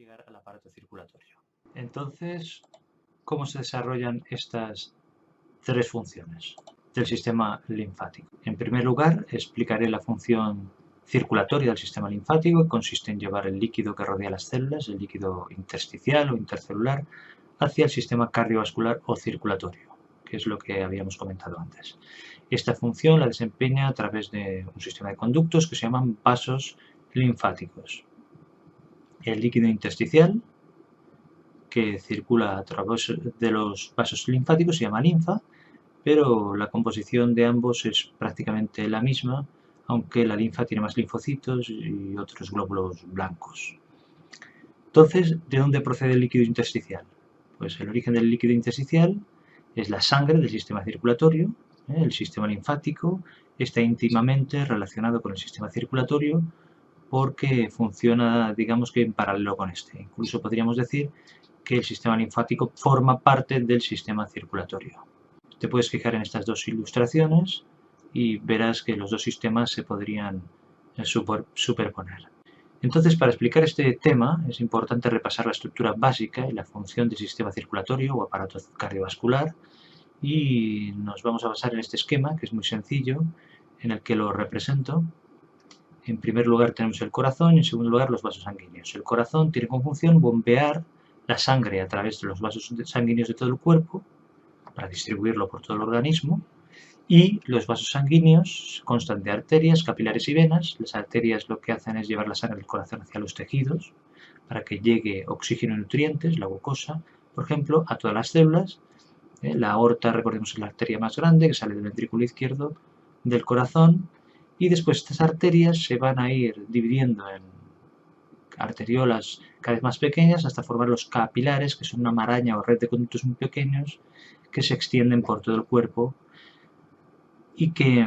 llegar al aparato circulatorio. Entonces, ¿cómo se desarrollan estas tres funciones del sistema linfático? En primer lugar, explicaré la función circulatoria del sistema linfático, que consiste en llevar el líquido que rodea las células, el líquido intersticial o intercelular, hacia el sistema cardiovascular o circulatorio, que es lo que habíamos comentado antes. Esta función la desempeña a través de un sistema de conductos que se llaman vasos linfáticos. El líquido intersticial, que circula a través de los vasos linfáticos, se llama linfa, pero la composición de ambos es prácticamente la misma, aunque la linfa tiene más linfocitos y otros glóbulos blancos. Entonces, ¿de dónde procede el líquido intersticial? Pues el origen del líquido intersticial es la sangre del sistema circulatorio. El sistema linfático está íntimamente relacionado con el sistema circulatorio porque funciona, digamos que en paralelo con este. Incluso podríamos decir que el sistema linfático forma parte del sistema circulatorio. Te puedes fijar en estas dos ilustraciones y verás que los dos sistemas se podrían superponer. Entonces, para explicar este tema es importante repasar la estructura básica y la función del sistema circulatorio o aparato cardiovascular, y nos vamos a basar en este esquema, que es muy sencillo, en el que lo represento. En primer lugar tenemos el corazón y en segundo lugar los vasos sanguíneos. El corazón tiene como función bombear la sangre a través de los vasos sanguíneos de todo el cuerpo para distribuirlo por todo el organismo, y los vasos sanguíneos constan de arterias, capilares y venas. Las arterias lo que hacen es llevar la sangre del corazón hacia los tejidos para que llegue oxígeno y nutrientes, la glucosa, por ejemplo, a todas las células. La aorta, recordemos, es la arteria más grande que sale del ventrículo izquierdo del corazón, y después estas arterias se van a ir dividiendo en arteriolas cada vez más pequeñas hasta formar los capilares, que son una maraña o red de conductos muy pequeños que se extienden por todo el cuerpo, y que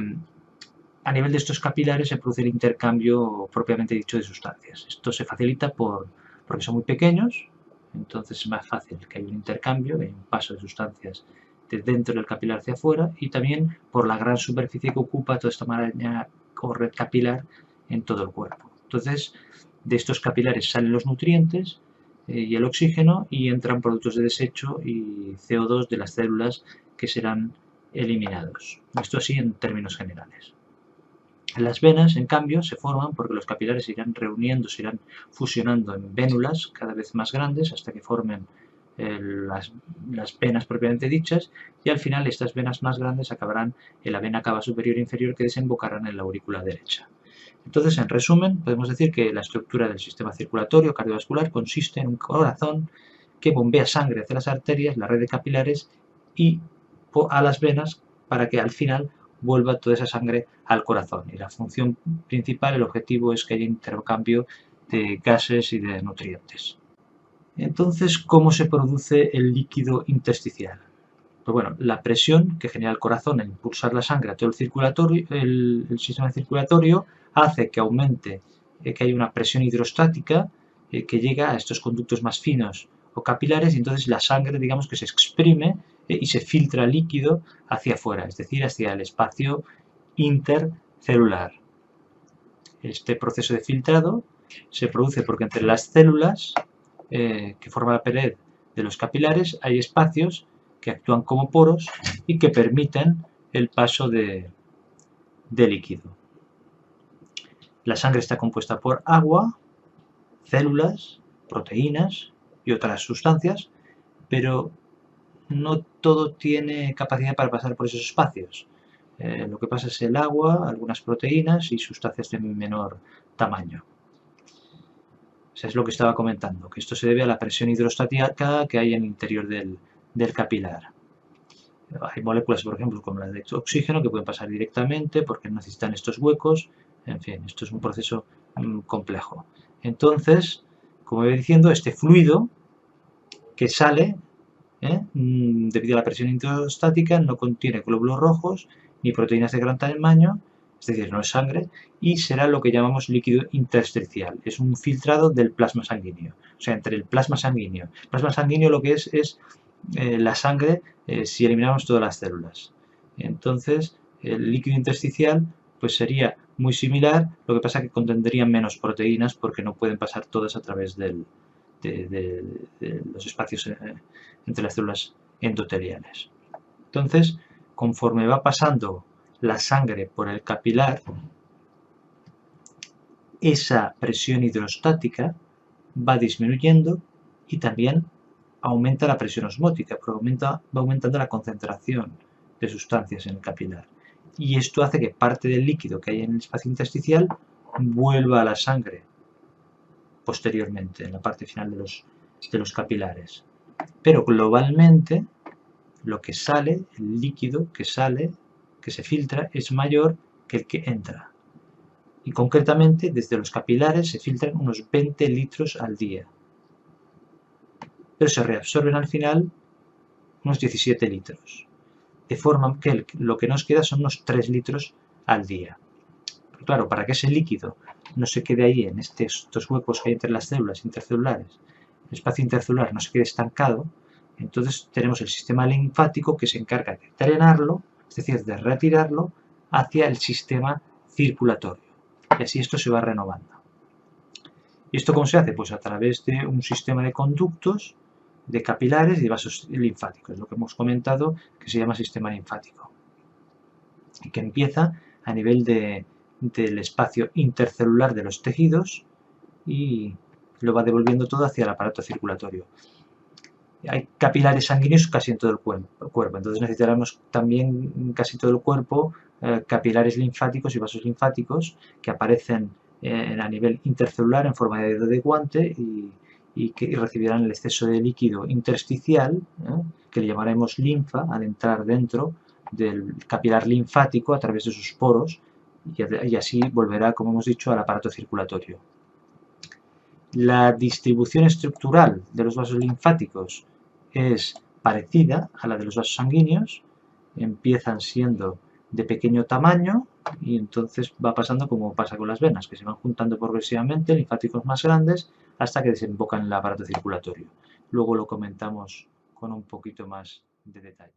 a nivel de estos capilares se produce el intercambio propiamente dicho de sustancias. Esto se facilita porque son muy pequeños, entonces es más fácil que haya un intercambio, hay un paso de sustancias de dentro del capilar hacia afuera, y también por la gran superficie que ocupa toda esta maraña o red capilar en todo el cuerpo. Entonces, de estos capilares salen los nutrientes y el oxígeno, y entran productos de desecho y CO2 de las células que serán eliminados. Esto así en términos generales. Las venas, en cambio, se forman porque los capilares se irán reuniendo, se irán fusionando en vénulas cada vez más grandes hasta que formen las venas propiamente dichas, y al final estas venas más grandes acabarán en la vena cava superior e inferior, que desembocarán en la aurícula derecha. Entonces, en resumen, podemos decir que la estructura del sistema circulatorio cardiovascular consiste en un corazón que bombea sangre hacia las arterias, la red de capilares y a las venas para que al final vuelva toda esa sangre al corazón. Y la función principal, el objetivo, es que haya intercambio de gases y de nutrientes. Entonces, ¿cómo se produce el líquido intersticial? Pues bueno, la presión que genera el corazón al impulsar la sangre a todo el sistema circulatorio hace que aumente, que haya una presión hidrostática que llega a estos conductos más finos o capilares, y entonces la sangre, digamos, que se exprime y se filtra líquido hacia afuera, es decir, hacia el espacio intercelular. Este proceso de filtrado se produce porque entre las células que forman la pared de los capilares hay espacios que actúan como poros y que permiten el paso de líquido. La sangre está compuesta por agua, células, proteínas y otras sustancias, pero no todo tiene capacidad para pasar por esos espacios. Lo que pasa es el agua, algunas proteínas y sustancias de menor tamaño. Eso es lo que estaba comentando, que esto se debe a la presión hidrostática que hay en el interior del capilar. Hay moléculas, por ejemplo, como las de oxígeno, que pueden pasar directamente porque no necesitan estos huecos. En fin, esto es un proceso complejo. Entonces, como iba diciendo, este fluido que sale debido a la presión hidrostática no contiene glóbulos rojos ni proteínas de gran tamaño, es decir, no es sangre, y será lo que llamamos líquido intersticial. Es un filtrado del plasma sanguíneo. O sea, entre el plasma sanguíneo. El plasma sanguíneo lo que es la sangre si eliminamos todas las células. Entonces, el líquido intersticial pues sería muy similar, lo que pasa que contendría menos proteínas porque no pueden pasar todas a través del de los espacios entre las células endoteliales. Entonces, conforme va pasando la sangre por el capilar, esa presión hidrostática va disminuyendo y también aumenta la presión osmótica, porque va aumentando la concentración de sustancias en el capilar. Y esto hace que parte del líquido que hay en el espacio intersticial vuelva a la sangre posteriormente, en la parte final de los capilares. Pero globalmente, lo que sale, el líquido que sale, que se filtra, es mayor que el que entra. Y concretamente, desde los capilares se filtran unos 20 litros al día. Pero se reabsorben al final unos 17 litros. De forma que lo que nos queda son unos 3 litros al día. Pero claro, para que ese líquido no se quede ahí en estos huecos que hay entre las células intercelulares, el espacio intercelular no se quede estancado, entonces tenemos el sistema linfático que se encarga de drenarlo, es decir, de retirarlo hacia el sistema circulatorio. Y así esto se va renovando. ¿Y esto cómo se hace? Pues a través de un sistema de conductos, de capilares y de vasos linfáticos, lo que hemos comentado que se llama sistema linfático, y que empieza a nivel del espacio intercelular de los tejidos y lo va devolviendo todo hacia el aparato circulatorio. Hay capilares sanguíneos casi en todo el cuerpo, entonces necesitaremos también en casi todo el cuerpo capilares linfáticos y vasos linfáticos que aparecen a nivel intercelular en forma de dedo de guante y que recibirán el exceso de líquido intersticial, que le llamaremos linfa, al entrar dentro del capilar linfático a través de sus poros, y así volverá, como hemos dicho, al aparato circulatorio. La distribución estructural de los vasos linfáticos es parecida a la de los vasos sanguíneos, empiezan siendo de pequeño tamaño y entonces va pasando como pasa con las venas, que se van juntando progresivamente, linfáticos más grandes, hasta que desembocan en el aparato circulatorio. Luego lo comentamos con un poquito más de detalle.